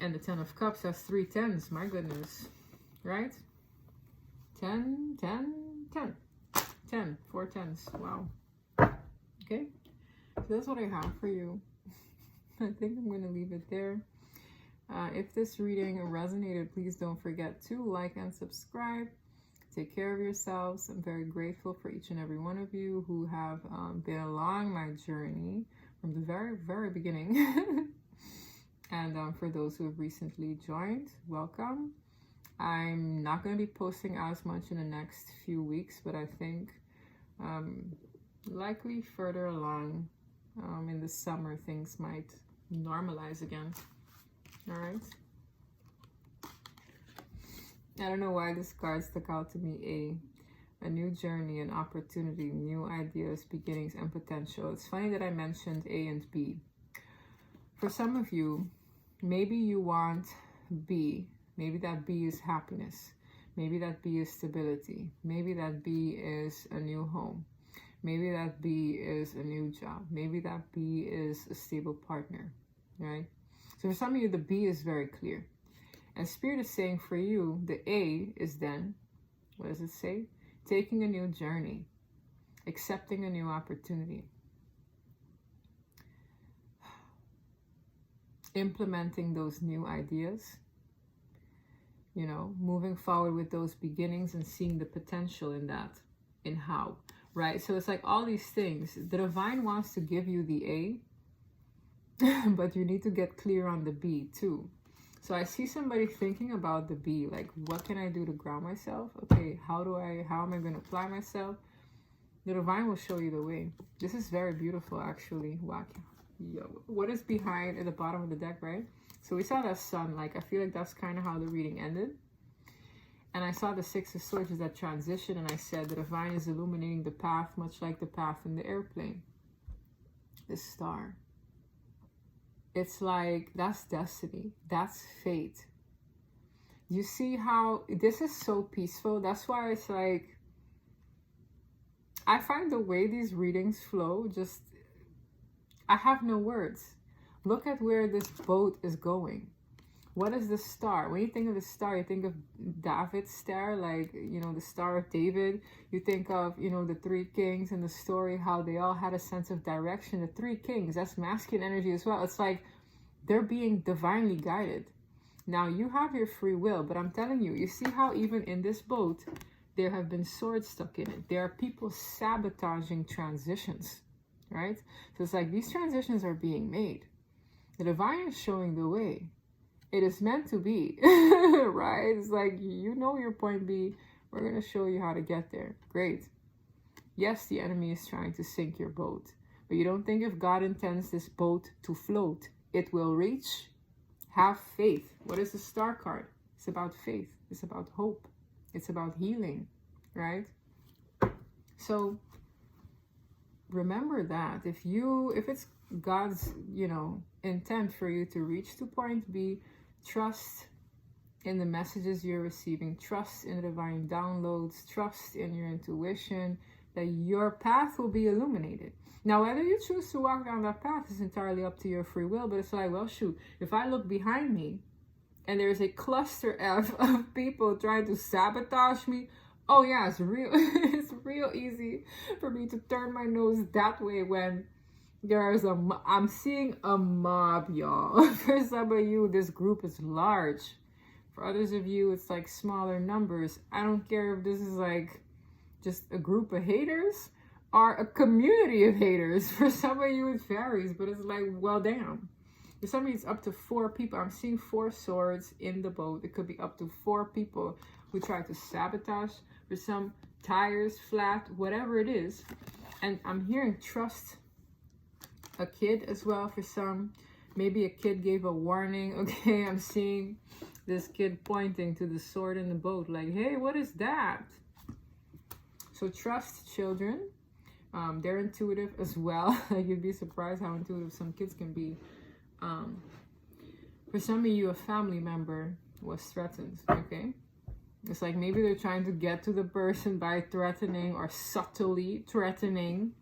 Speaker 1: and the 10 of Cups. That's 3 10s, my goodness, right? 10, 10, 10, 10, 4 10s, wow. Okay, so that's what I have for you. I think I'm going to leave it there. If this reading resonated, please don't forget to like and subscribe. Take care of yourselves. I'm very grateful for each and every one of you who have been along my journey from the very, very beginning. And for those who have recently joined, welcome. I'm not going to be posting as much in the next few weeks, but I think likely further along in the summer, things might normalize again. All right. I don't know why this card stuck out to me. A new journey, an opportunity, new ideas, beginnings, and potential. It's funny that I mentioned A and B. For some of you, maybe you want B. Maybe that B is happiness. Maybe that B is stability. Maybe that B is a new home. Maybe that B is a new job. Maybe that B is a stable partner, right? So for some of you, the B is very clear. And Spirit is saying for you, the A is then, what does it say? Taking a new journey, accepting a new opportunity, implementing those new ideas, you know, moving forward with those beginnings and seeing the potential in that, in how, right? So it's like all these things. The divine wants to give you the A, but you need to get clear on the B too. So I see somebody thinking about the B, like, what can I do to ground myself? Okay, how am I going to apply myself? The divine will show you the way. This is very beautiful, actually. Wow. Yo, what is behind at the bottom of the deck, right? So we saw that sun, like, I feel like that's kind of how the reading ended. And I saw the Six of Swords as that transition, and I said the divine is illuminating the path, much like the path in the airplane. The star. It's like, that's destiny. That's fate. You see how this is so peaceful? That's why it's like, I find the way these readings flow, just, I have no words. Look at where this boat is going. What is the star? When you think of the star, you think of David's star, like, you know, the Star of David. You think of, you know, the three kings in the story, how they all had a sense of direction. The three kings, that's masculine energy as well. It's like they're being divinely guided. Now, you have your free will, but I'm telling you, you see how even in this boat, there have been swords stuck in it. There are people sabotaging transitions, right? So it's like these transitions are being made. The divine is showing the way. It is meant to be, right? It's like, you know your point B. We're going to show you how to get there. Great. Yes, the enemy is trying to sink your boat. But you don't think if God intends this boat to float, it will reach? Have faith. What is the star card? It's about faith. It's about hope. It's about healing, right? So remember that if it's God's, intent for you to reach to point B, trust in the messages you're receiving, trust in the divine downloads, trust in your intuition, that your path will be illuminated. Now, whether you choose to walk down that path is entirely up to your free will, but it's like, well, shoot, if I look behind me and there's a cluster of people trying to sabotage me, oh yeah, it's real easy for me to turn my nose that way when I'm seeing a mob, y'all. For some of you, this group is large. For others of you, it's like smaller numbers. I don't care if this is like just a group of haters or a community of haters. For some of you, it varies, but it's like, well, damn. For some of you, it's up to 4 people. I'm seeing 4 swords in the boat. It could be up to 4 people who try to sabotage. For some, tires flat, whatever it is. And I'm hearing trust a kid as well. For some, maybe a kid gave a warning. Okay, I'm seeing this kid pointing to the sword in the boat like, hey, what is that? So trust children. They're intuitive as well. Like, you'd be surprised how intuitive some kids can be. For some of you, a family member was threatened, okay? It's like maybe they're trying to get to the person by threatening or subtly threatening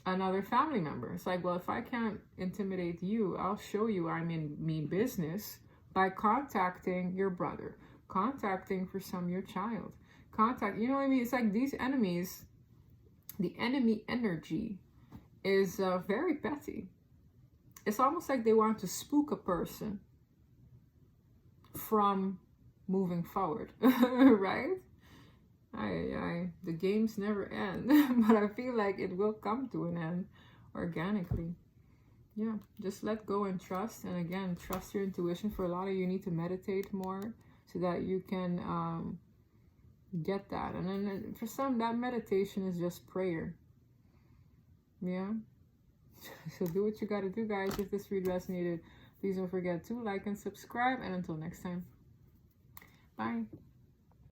Speaker 1: another family member. It's like, well, if I can't intimidate you, I'll show you I'm in mean business by contacting your brother, contacting, for some, your child. You know what I mean? It's like these enemies, the enemy energy is very petty. It's almost like they want to spook a person from moving forward, right? The games never end, but I feel like it will come to an end organically. Yeah, just let go and trust. And again, trust your intuition. For a lot of you, need to meditate more so that you can get that. And then for some, that meditation is just prayer. Yeah. So do what you got to do, guys. If this read resonated, please don't forget to like and subscribe. And until next time, bye.